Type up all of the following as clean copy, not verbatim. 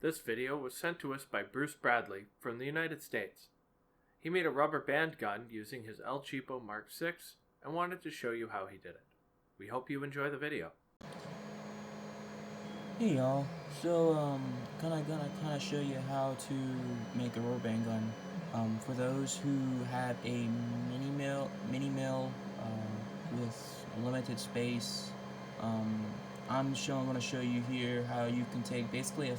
This video was sent to us by Bruce Bradley from the United States. He made a rubber band gun using his L-Cheapo Mark VI and wanted to show you how he did it. We hope you enjoy the video. Hey y'all, so gonna show you how to make a rubber band gun. For those who have a mini mill with limited space, I'm gonna show you here how you can take basically a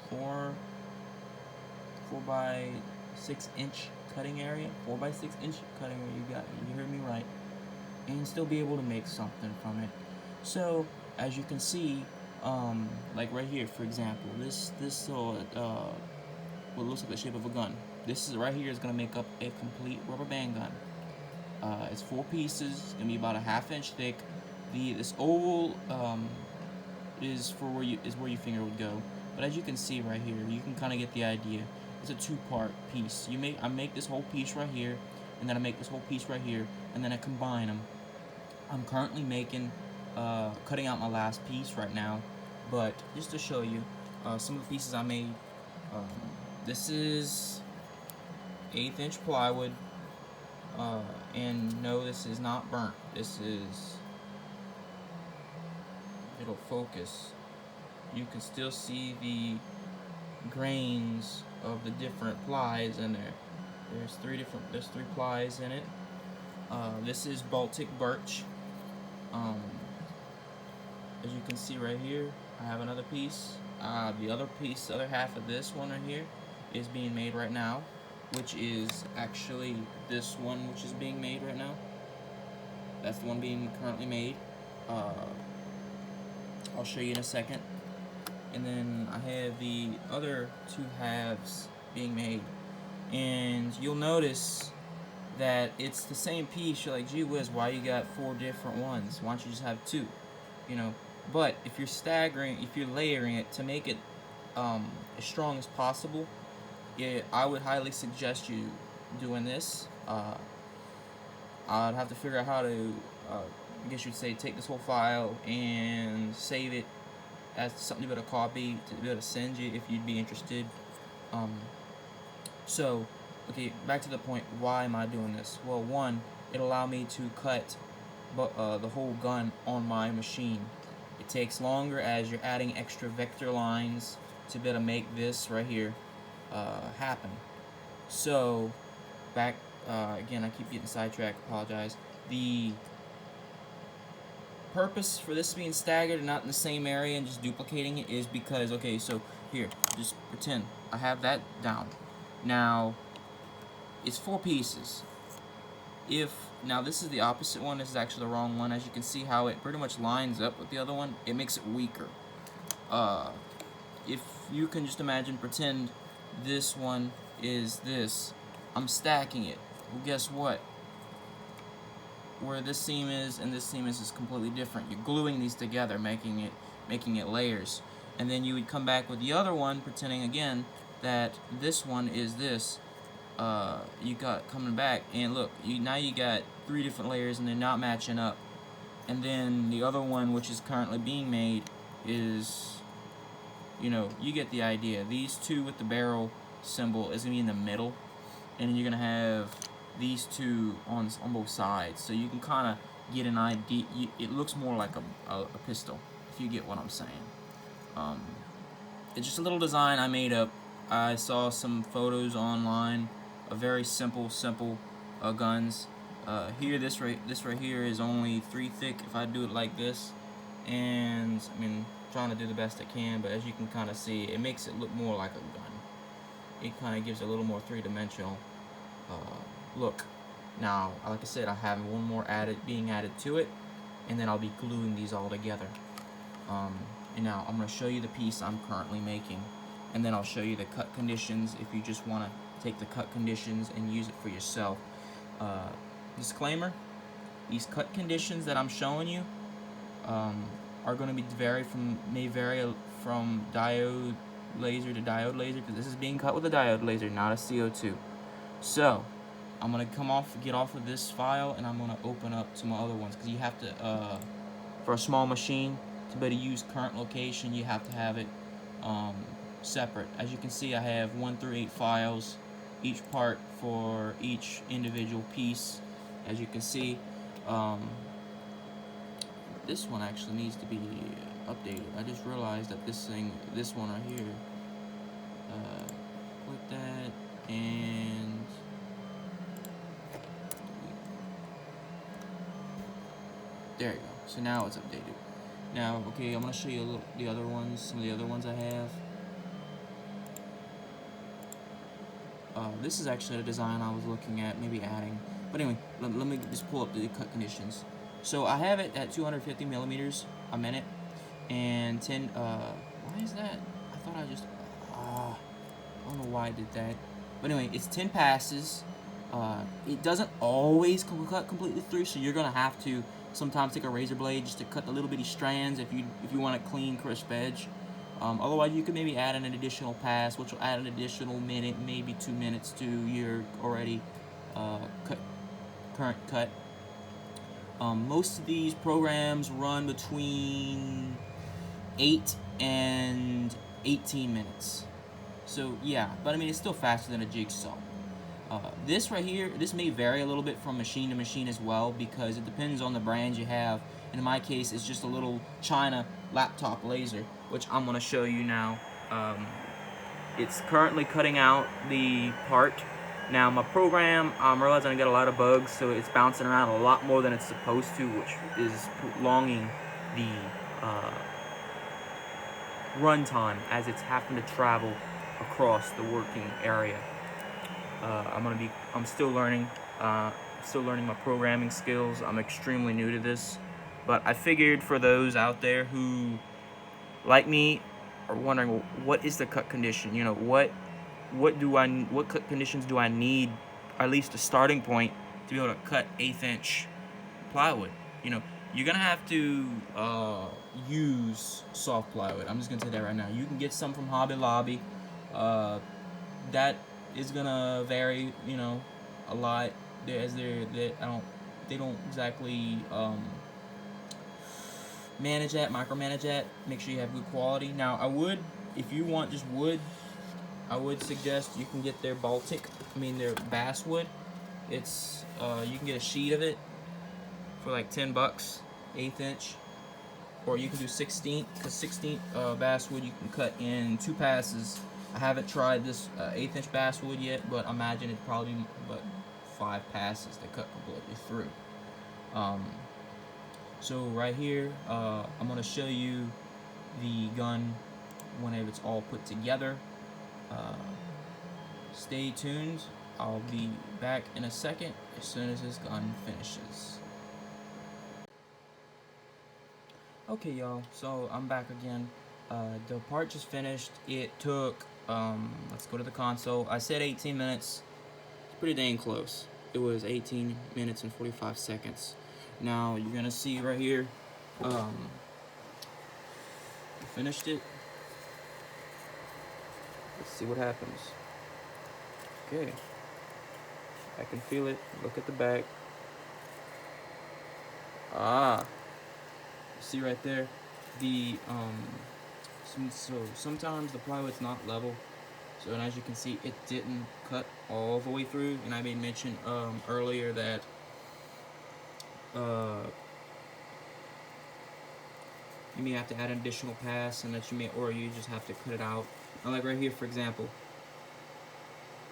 4 by 6 inch cutting area, 4 by 6 inch cutting area. You heard me right, and still be able to make something from it. So as you can see, like right here, for example, this what looks like the shape of a gun. This is right here is gonna make up a complete rubber band gun. It's 4 pieces. It's gonna be about a ½ inch thick. This oval is where your finger would go. But as you can see right here, you can kind of get the idea. It's a 2-part piece. I make this whole piece right here, and then I make this whole piece right here, and then I combine them. I'm currently cutting out my last piece right now, but just to show you some of the pieces I made. This is 1/8 inch plywood, and no, this is not burnt. This is, it'll focus. You can still see the grains of the different plies in there. There's 3 plies in it. This is Baltic Birch. As you can see right here, I have another piece. The other half of this one right here is being made right now, which is actually this one which is being made right now. That's the one being currently made. I'll show you in a second. And then I have the other 2 halves being made. And you'll notice that it's the same piece. You're like, gee whiz, why you got 4 different ones? Why don't you just have 2? You know, but if you're layering it to make it as strong as possible, I would highly suggest you doing this. I'd have to figure out how to, I guess you'd say, take this whole file and save it as something to be able to copy, to be able to send you if you'd be interested. So, okay, back to the point. Why am I doing this? Well, one, it'll allow me to cut the whole gun on my machine. It takes longer as you're adding extra vector lines to be able to make this right here happen. So, back again, I keep getting sidetracked. Apologize. The purpose for this being staggered and not in the same area and just duplicating it is because, okay, so here, just pretend I have that down. Now, it's 4 pieces. Now this is the opposite one, this is actually the wrong one. As you can see how it pretty much lines up with the other one, it makes it weaker. If you can just imagine, pretend this one is this. I'm stacking it. Well, guess what? Where this seam is and this seam is completely different. You're gluing these together, making it layers. And then you would come back with the other one, pretending again that this one is this. You got coming back, and look, now you got 3 different layers and they're not matching up. And then the other one, which is currently being made, is, you know, you get the idea. These 2 with the barrel symbol is gonna be in the middle, and then you're gonna have these 2 on both sides, so you can kind of get an idea. It looks more like a pistol, if you get what I'm saying. It's just a little design I made up. I saw some photos online of very simple guns. Here, this right here is only 3 thick if I do it like this, and I mean, trying to do the best I can, but as you can kind of see, it makes it look more like a gun. It kind of gives a little more 3-dimensional look. Now, like I said, I have one more being added to it, and then I'll be gluing these all together. And now I'm going to show you the piece I'm currently making, and then I'll show you the cut conditions if you just want to take the cut conditions and use it for yourself. Disclaimer: these cut conditions that I'm showing you are going to may vary from diode laser to diode laser, because this is being cut with a diode laser, not a CO2. So I'm gonna get off of this file, and I'm gonna open up to my other ones, because you have to, for a small machine, to be able to use current location, you have to have it separate. As you can see, I have 1 through 8 files, each part for each individual piece. As you can see, this one actually needs to be updated. I just realized that this one right here, click that, and there you go. So now it's updated. Now, okay, I'm gonna show you the other ones, some of the other ones I have. This is actually a design I was looking at, maybe adding. But anyway, let me just pull up the cut conditions. So I have it at 250 millimeters a minute, and 10. Why is that? I thought I just. I don't know why I did that. But anyway, it's 10 passes. It doesn't always cut completely through, so you're gonna have to sometimes take a razor blade just to cut the little bitty strands if you want a clean, crisp edge. Otherwise, you could maybe add an additional pass, which will add an additional minute, maybe 2 minutes to your already current cut. Most of these programs run between 8 and 18 minutes. So yeah, but I mean, it's still faster than a jigsaw. This right here, this may vary a little bit from machine to machine as well, because it depends on the brand you have. And in my case, it's just a little China laptop laser, which I'm going to show you now. It's currently cutting out the part. Now my program, I'm realizing I got a lot of bugs, so it's bouncing around a lot more than it's supposed to, which is prolonging the runtime as it's having to travel across the working area. I'm still learning my programming skills. I'm extremely new to this, but I figured for those out there who, like me, are wondering, well, what is the cut condition? You know, what cut conditions do I need, at least a starting point, to be able to cut 1/8 inch plywood? You know, you're gonna have to use soft plywood. I'm just gonna say that right now. You can get some from Hobby Lobby. That is gonna vary, you know, a lot. They don't exactly micromanage that. Make sure you have good quality. Now, if you want just wood, I would suggest you can get their Baltic. Their basswood. It's you can get a sheet of it for like $10, 1/8 inch, or you can do 16th, because 16th basswood you can cut in 2 passes. I haven't tried this 1/8 inch basswood yet, but I imagine it's probably but 5 passes to cut completely through. So right here, I'm gonna show you the gun whenever it's all put together. Stay tuned. I'll be back in a second as soon as this gun finishes. Okay, y'all, so I'm back again. The part just finished. It took, let's go to the console. I said 18 minutes. It's pretty dang close. It was 18 minutes and 45 seconds. Now, you're gonna see right here, I finished it. Let's see what happens. Okay. I can feel it. Look at the back. See right there, the so sometimes the plywood's not level, so, and as you can see, it didn't cut all the way through. And I made mention earlier that you may have to add an additional pass, and that you just have to cut it out. Now, like right here, for example,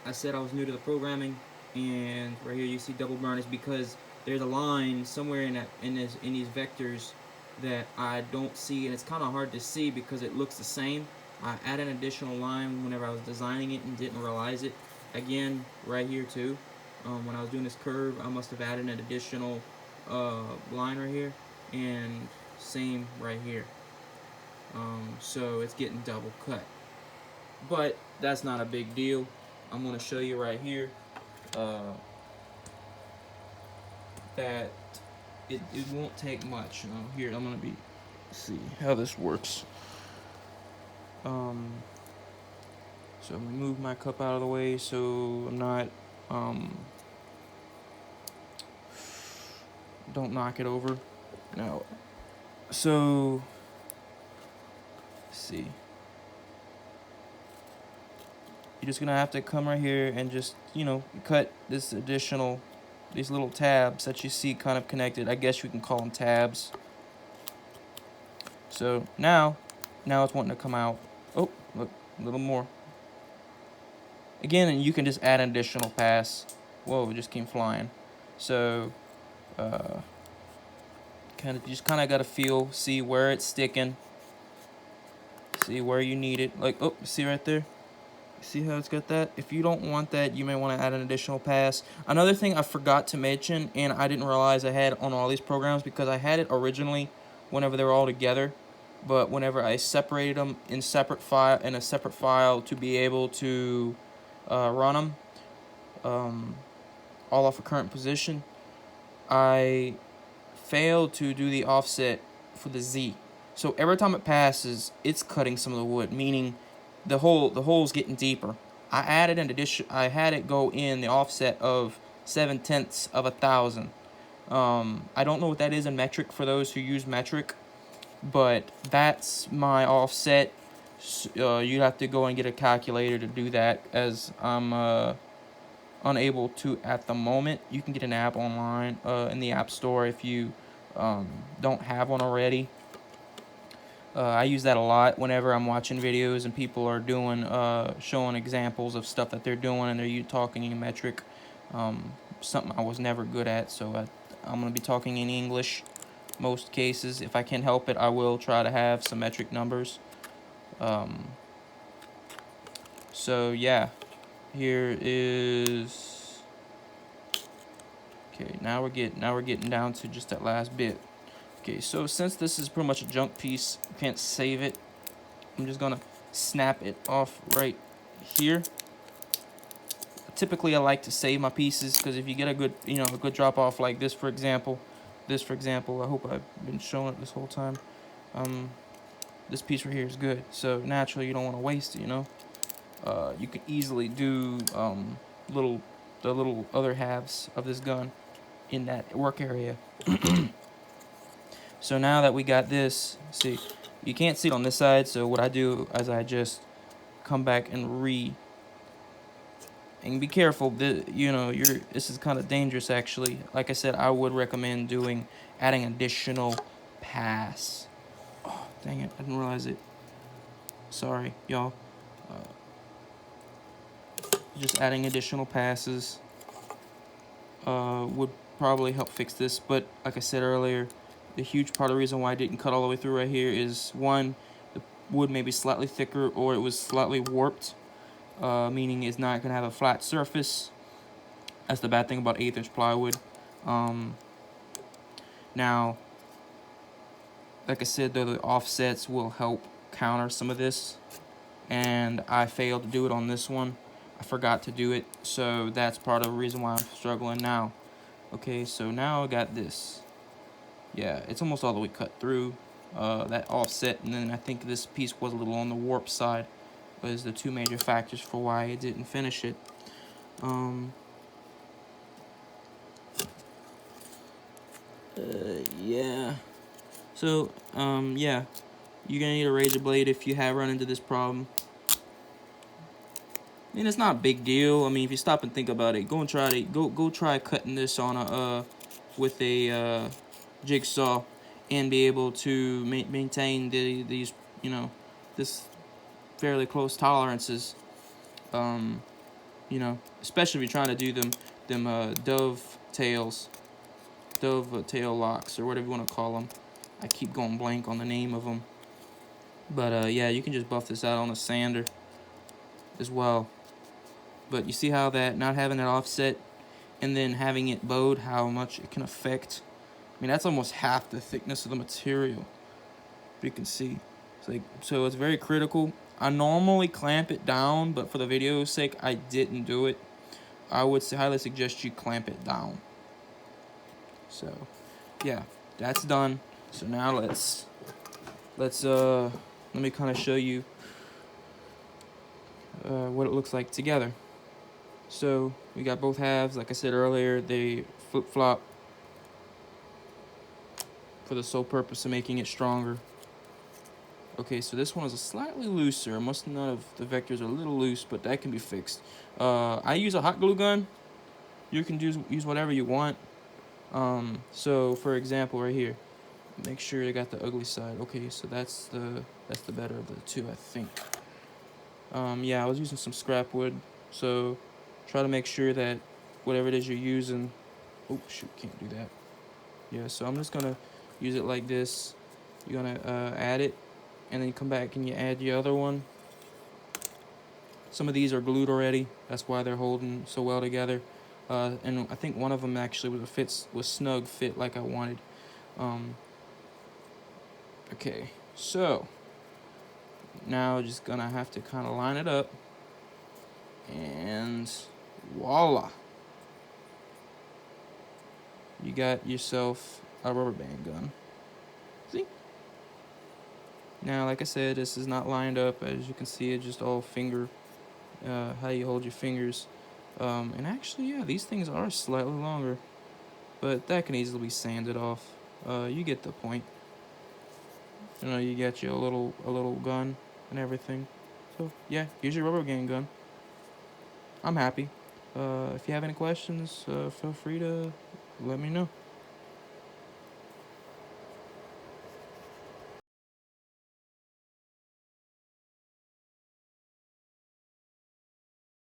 I said I was new to the programming, and right here you see double burn is because there's a line somewhere in these vectors that I don't see, and it's kind of hard to see because it looks the same. I added an additional line whenever I was designing it and didn't realize it. Again, right here too, when I was doing this curve, I must have added an additional line right here, and same right here. So it's getting double cut, but that's not a big deal. I'm going to show you right here that it won't take much. Here, I'm going to see how this works. So I'm going to move my cup out of the way so I'm not, don't knock it over. Now, so see. You're just gonna have to come right here and just, you know, cut this additional, these little tabs that you see kind of connected. I guess you can call them tabs. So now it's wanting to come out. Oh, look, a little more. Again, and you can just add an additional pass. Whoa, it just came flying. So, just kind of got to feel, see where it's sticking, see where you need it. Like, oh, see right there? See how it's got that? If you don't want that, you may want to add an additional pass. Another thing I forgot to mention, and I didn't realize I had on all these programs because I had it originally whenever they were all together, but whenever I separated them in a separate file to be able to run them all off a current position, I failed to do the offset for the Z. So every time it passes, it's cutting some of the wood, meaning the hole's getting deeper. I added an addition. I had it go in the offset of 0.7 of 1,000. I don't know what that is in metric for those who use metric, but that's my offset. You'd have to go and get a calculator to do that, as I'm unable to at the moment. You can get an app online in the App Store if you don't have one already. I use that a lot whenever I'm watching videos and people are doing showing examples of stuff that they're doing and they're talking in metric. Something I was never good at, so I'm going to be talking in English most cases. If I can help it, I will try to have some metric numbers. So yeah, here is, okay, now we're getting down to just that last bit. Okay, so since this is pretty much a junk piece, you can't save it, I'm just gonna snap it off right here. Typically I like to save my pieces, because if you get a good, a good drop off like this for example, I hope I've been showing it this whole time. This piece right here is good, so naturally you don't want to waste it. You can easily do the little other halves of this gun in that work area. So now that we got this, see, you can't see it on this side, so what I do is I just come back and and be careful. This is kind of dangerous actually. Like I said, I would recommend adding additional pass. Oh, dang it, I didn't realize it. Sorry, y'all. Just adding additional passes would probably help fix this, but like I said earlier, the huge part of the reason why I didn't cut all the way through right here is, one, the wood may be slightly thicker or it was slightly warped, meaning it's not going to have a flat surface. That's the bad thing about 1/8 inch plywood. Now, like I said, though, the offsets will help counter some of this, and I failed to do it on this one. I forgot to do it, so that's part of the reason why I'm struggling now. Okay, so now I got this. Yeah, it's almost all the way cut through that offset, and then I think this piece was a little on the warp side, was the two major factors for why I didn't finish it. Yeah. So, yeah, you're gonna need a razor blade if you have run into this problem. I mean, it's not a big deal. I mean, if you stop and think about it, go try cutting this on with a jigsaw and be able to maintain these this fairly close tolerances. Especially if you're trying to do them dove tail locks, or whatever you want to call them. I keep going blank on the name of them. But yeah, you can just buff this out on a sander as well. But you see how that not having it offset and then having it bowed, how much it can affect. I mean, that's almost half the thickness of the material. You can see. So it's very critical. I normally clamp it down, but for the video's sake, I didn't do it. I would highly suggest you clamp it down. So, yeah, that's done. So now let me kind of show you what it looks like together. So we got both halves. Like I said earlier, they flip-flop for the sole purpose of making it stronger. Okay, so this one is slightly looser. I must not have, the vectors are a little loose, but that can be fixed. I use a hot glue gun. You can use whatever you want. So for example, right here, make sure you got the ugly side. Okay, so that's the better of the two, I think. Yeah, I was using some scrap wood, so try to make sure that whatever it is you're using. Oh shoot, can't do that. Yeah, so I'm just gonna use it like this. You're gonna add it, and then you come back and you add the other one. Some of these are glued already. That's why they're holding so well together. And I think one of them actually was snug fit like I wanted. Okay, so now just gonna have to kind of line it up, and voila, you got yourself a rubber band gun. See? Now, like I said, this is not lined up. As you can see, it's just all finger, how you hold your fingers. And actually, yeah, these things are slightly longer, but that can easily be sanded off. You get the point. You know, you get you a little gun and everything. So yeah, use your rubber band gun. I'm happy. If you have any questions, feel free to let me know.